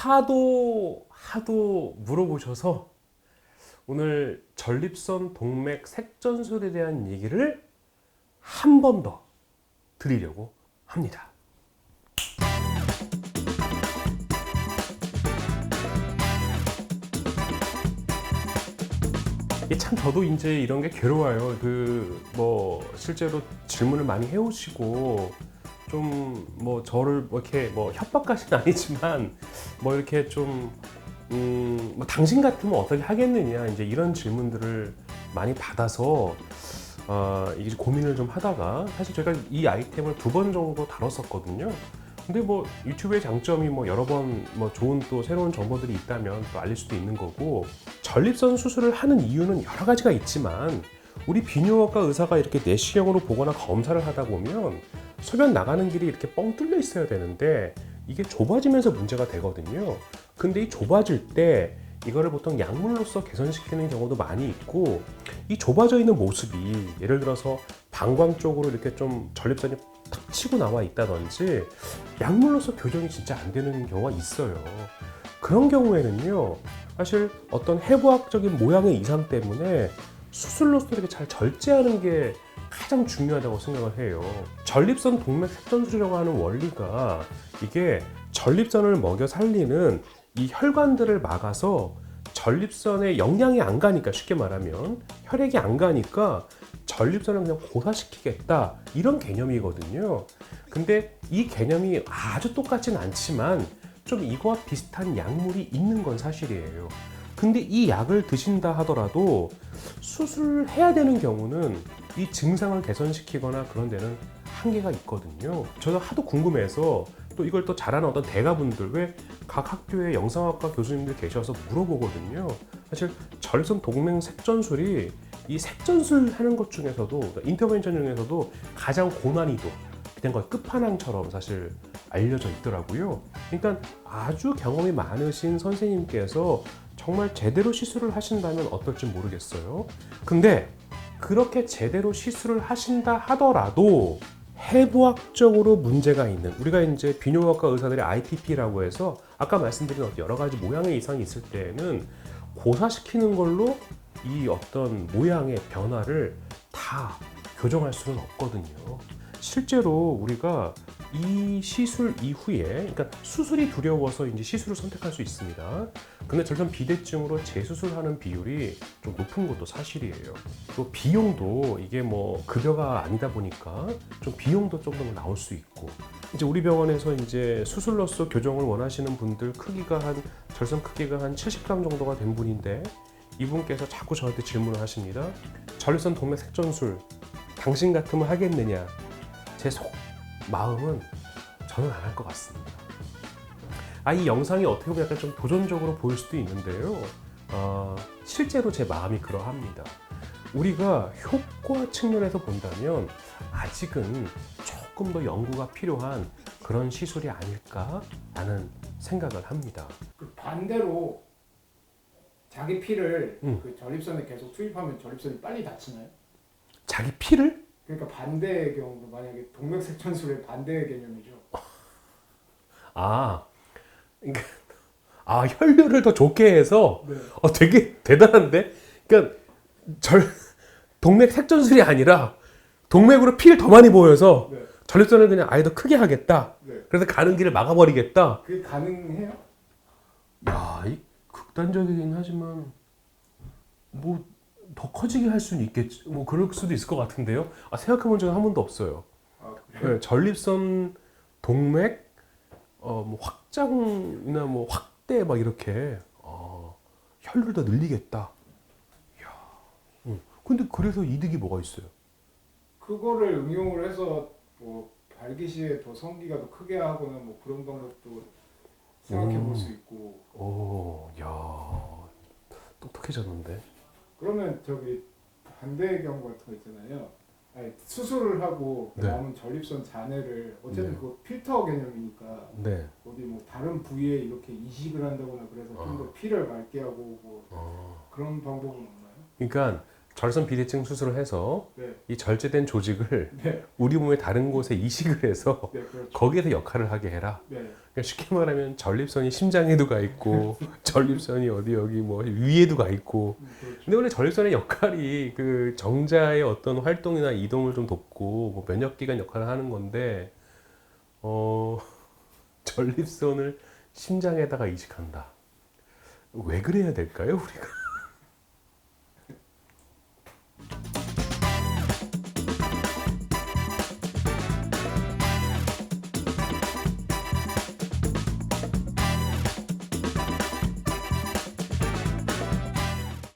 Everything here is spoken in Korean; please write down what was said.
하도 물어보셔서 오늘 전립선 동맥 색전술에 대한 얘기를 한 번 더 드리려고 합니다. 참 저도 이제 이런 게 괴로워요. 실제로 질문을 많이 해오시고 좀 저를 이렇게 협박까지는 아니지만 이렇게 좀 당신 같으면 어떻게 하겠느냐 이제 이런 질문들을 많이 받아서 이게 고민을 좀 하다가 사실 저희가 이 아이템을 2번 정도 다뤘었거든요. 근데 유튜브의 장점이 여러 번 좋은 또 새로운 정보들이 있다면 또 알릴 수도 있는 거고, 전립선 수술을 하는 이유는 여러 가지가 있지만 우리 비뇨기과 의사가 이렇게 내시경으로 보거나 검사를 하다 보면 소변 나가는 길이 이렇게 뻥 뚫려 있어야 되는데 이게 좁아지면서 문제가 되거든요. 근데 이 좁아질 때 이거를 보통 약물로서 개선시키는 경우도 많이 있고, 이 좁아져 있는 모습이 예를 들어서 방광 쪽으로 이렇게 좀 전립선이 탁 치고 나와 있다든지 약물로서 교정이 진짜 안 되는 경우가 있어요. 그런 경우에는요, 사실 어떤 해부학적인 모양의 이상 때문에 수술로서 이렇게 잘 절제하는 게 가장 중요하다고 생각을 해요. 전립선 동맥 색전술이라고 하는 원리가 이게 전립선을 먹여 살리는 이 혈관들을 막아서 전립선에 영양이 안 가니까, 쉽게 말하면 혈액이 안 가니까 전립선을 그냥 고사시키겠다 이런 개념이거든요. 근데 이 개념이 아주 똑같진 않지만 좀 이거와 비슷한 약물이 있는 건 사실이에요. 근데 이 약을 드신다 하더라도 수술해야 되는 경우는 이 증상을 개선시키거나 그런 데는 한계가 있거든요. 저도 하도 궁금해서 또 이걸 또 잘하는 어떤 대가분들, 왜 각 학교에 영상학과 교수님들 계셔서 물어보거든요. 사실 전립선 동맥 색전술이 이 색전술 하는 것 중에서도, 인터벤션 중에서도 가장 고난이도, 그냥 거의 끝판왕처럼 사실 알려져 있더라고요. 그러니까 아주 경험이 많으신 선생님께서 정말 제대로 시술을 하신다면 어떨지 모르겠어요. 근데 그렇게 제대로 시술을 하신다 하더라도 해부학적으로 문제가 있는, 우리가 이제 비뇨기과 의사들의 ITP라고 해서 아까 말씀드린 여러 가지 모양의 이상이 있을 때에는 고사시키는 걸로 이 어떤 모양의 변화를 다 교정할 수는 없거든요. 실제로 우리가 이 시술 이후에, 그러니까 수술이 두려워서 이제 시술을 선택할 수 있습니다. 근데 전립선 비대증으로 재수술하는 비율이 좀 높은 것도 사실이에요. 또 비용도 이게 급여가 아니다 보니까 좀 비용도 좀 더 나올 수 있고, 이제 우리 병원에서 이제 수술로서 교정을 원하시는 분들 전립선 크기가 한 70g 정도가 된 분인데, 이분께서 자꾸 저한테 질문을 하십니다. 전립선 동맥 색전술 당신 같으면 하겠느냐? 제 마음은 저는 안 할 것 같습니다. 이 영상이 어떻게 보면 약간 좀 도전적으로 보일 수도 있는데요. 실제로 제 마음이 그러합니다. 우리가 효과 측면에서 본다면 아직은 조금 더 연구가 필요한 그런 시술이 아닐까라는 생각을 합니다. 그 반대로 자기 피를 그 전립선에 계속 투입하면 전립선이 빨리 닫히나요? 자기 피를? 그러니까 반대의 경우도, 만약에 동맥색전술의 반대의 개념이죠. 그러니까 혈류를 더 좋게 해서. 네. 되게 대단한데? 그러니까 동맥 색전술이 아니라 동맥으로 피를 더 많이 보여서 네. 전립선을 그냥 아예 더 크게 하겠다. 네. 그래서 가는 길을 막아버리겠다. 그게 가능해요? 이 극단적이긴 하지만 더 커지게 할 수는 있겠지. 그럴 수도 있을 것 같은데요. 생각해본 적은 한 번도 없어요. 그래요? 네, 전립선 동맥 확장이나 확대 이렇게 혈류를 더 늘리겠다. 이야. 근데 그래서 이득이 뭐가 있어요? 그거를 응용을 해서 발기시에 더 성기가 더 크게 하거나 그런 방법도 생각해 볼 수 있고. 야, 똑똑해졌는데. 그러면 반대의 경우 같은 거 있잖아요. 수술을 하고 네. 남은 전립선 잔해를 어쨌든 네. 그 필터 개념이니까 네. 어디 다른 부위에 이렇게 이식을 한다거나 그래서 좀 더 피를 맑게 하고 그런 방법은 없나요? 그러니까 절선 비대증 수술을 해서 네. 이 절제된 조직을 네. 우리 몸의 다른 곳에 이식을 해서 네, 그렇죠. 거기에서 역할을 하게 해라. 네. 그러니까 쉽게 말하면 전립선이 심장에도 가 있고 전립선이 어디 여기 뭐 위에도 가 있고. 그렇죠. 근데 원래 전립선의 역할이 그 정자의 어떤 활동이나 이동을 좀 돕고 뭐 면역기관 역할을 하는 건데 전립선을 심장에다가 이식한다. 왜 그래야 될까요, 우리가?